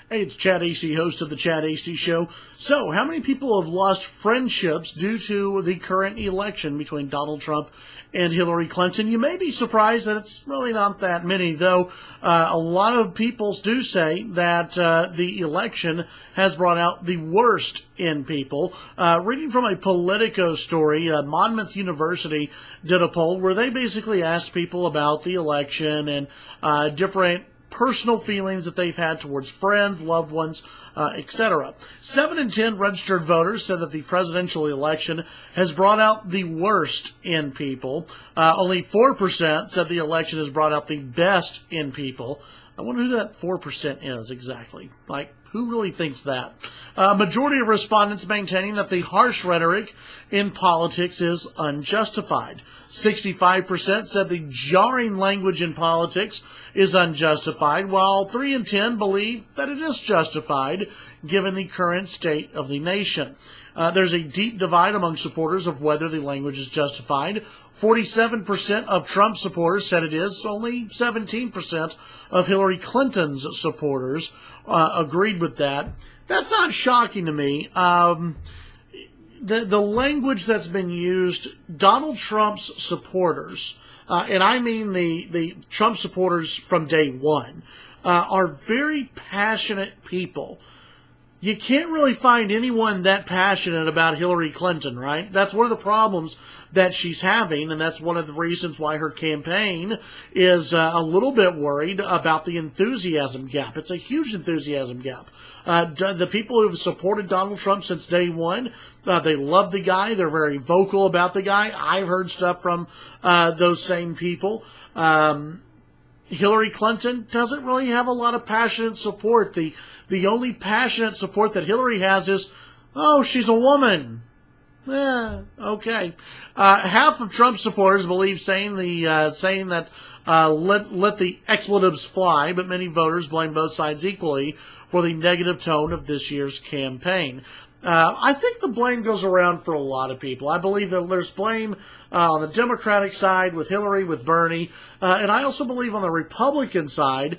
Hey, it's Chad Hasty, host of the Chad Hasty Show. So, how many people have lost friendships due to the current election between Donald Trump and Hillary Clinton? You may be surprised that it's really not that many, though a lot of people do say that the election has brought out the worst in people. Reading from a Politico story, Monmouth University did a poll where they basically asked people about the election and different personal feelings that they've had towards friends, loved ones, etc. 7 in 10 registered voters said that the presidential election has brought out the worst in people. Only 4% said the election has brought out the best in people. I wonder who that 4% is exactly. Like, who really thinks that? Majority of respondents maintaining that the harsh rhetoric in politics is unjustified. 65% said the jarring language in politics is unjustified, while 3 in 10 believe that it is justified given the current state of the nation. There's a deep divide among supporters of whether the language is justified. 47% of Trump supporters said it is. Only 17% of Hillary Clinton's supporters agreed with that. That's not shocking to me. The language that's been used, Donald Trump's supporters, and I mean the Trump supporters from day one, are very passionate people. You can't really find anyone that passionate about Hillary Clinton, right? That's one of the problems that she's having, and that's one of the reasons why her campaign is a little bit worried about the enthusiasm gap. It's a huge enthusiasm gap. The people who have supported Donald Trump since day one, they love the guy. They're very vocal about the guy. I've heard stuff from those same people. Hillary Clinton doesn't really have a lot of passionate support. The only passionate support that Hillary has is, oh, she's a woman. Okay. Half of Trump supporters believe saying that let the expletives fly, but many voters blame both sides equally for the negative tone of this year's campaign. I think the blame goes around for a lot of people. I believe that there's blame on the Democratic side with Hillary, with Bernie, and I also believe on the Republican side,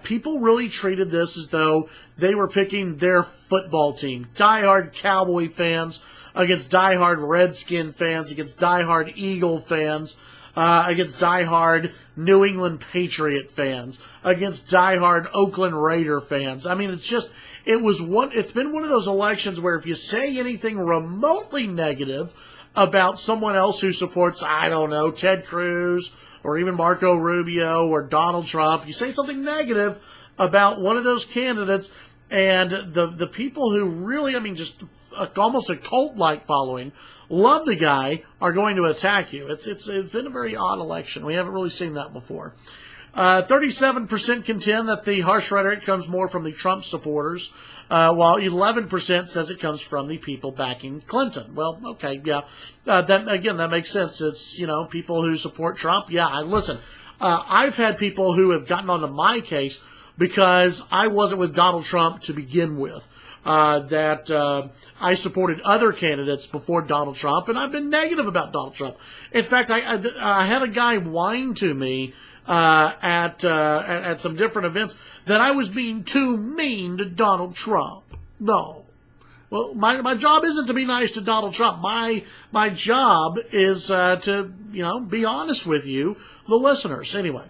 people really treated this as though they were picking their football team. Diehard Cowboy fans against diehard Redskin fans, against diehard Eagle fans, against diehard New England Patriot fans, against diehard Oakland Raider fans. I mean, it's been one of those elections where if you say anything remotely negative about someone else who supports, I don't know, Ted Cruz or even Marco Rubio or Donald Trump, you say something negative about one of those candidates, and the people who really, I mean, just almost a cult-like following, love the guy, are going to attack you. It's been a very odd election. We haven't really seen that before. 37% contend that the harsh rhetoric comes more from the Trump supporters, while 11% says it comes from the people backing Clinton. Well, okay, yeah, that makes sense. It's, people who support Trump. Yeah, listen, I've had people who have gotten onto my case because I wasn't with Donald Trump to begin with. That I supported other candidates before Donald Trump, and I've been negative about Donald Trump. In fact, I had a guy whine to me at some different events that I was being too mean to Donald Trump. No. Well, my job isn't to be nice to Donald Trump. My job is to be honest with you, the listeners. Anyway,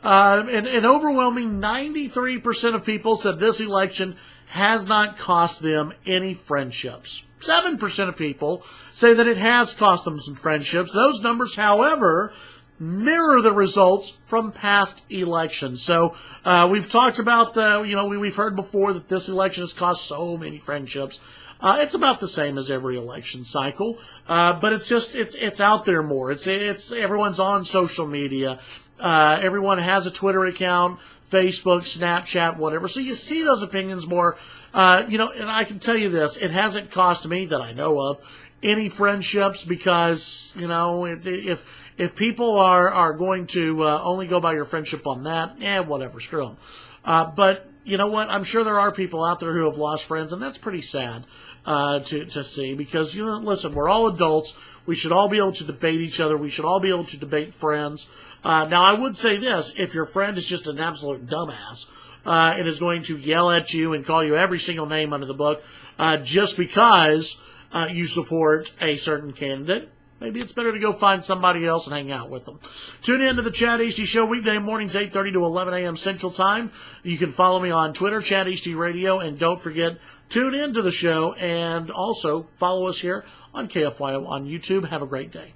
an overwhelming 93% of people said this election has not cost them any friendships. 7% of people say that it has cost them some friendships. Those numbers, however, mirror the results from past elections. So we've talked about, we've heard before that this election has cost so many friendships. It's about the same as every election cycle, but it's out there more. It's everyone's on social media. Everyone has a Twitter account, Facebook, Snapchat, whatever. So you see those opinions more, and I can tell you this, it hasn't cost me that I know of any friendships because, if people are going to only go by your friendship on that, whatever, screw them. But you know what? I'm sure there are people out there who have lost friends, and that's pretty sad to see because, listen, we're all adults. We should all be able to debate each other. We should all be able to debate friends. Now, I would say this. If your friend is just an absolute dumbass and is going to yell at you and call you every single name under the book just because you support a certain candidate. Maybe it's better to go find somebody else and hang out with them. Tune in to the Chad Hasty Show weekday mornings, 8:30 to 11 a.m. Central Time. You can follow me on Twitter, Chad Hasty Radio, and don't forget, tune in to the show and also follow us here on KFYO on YouTube. Have a great day.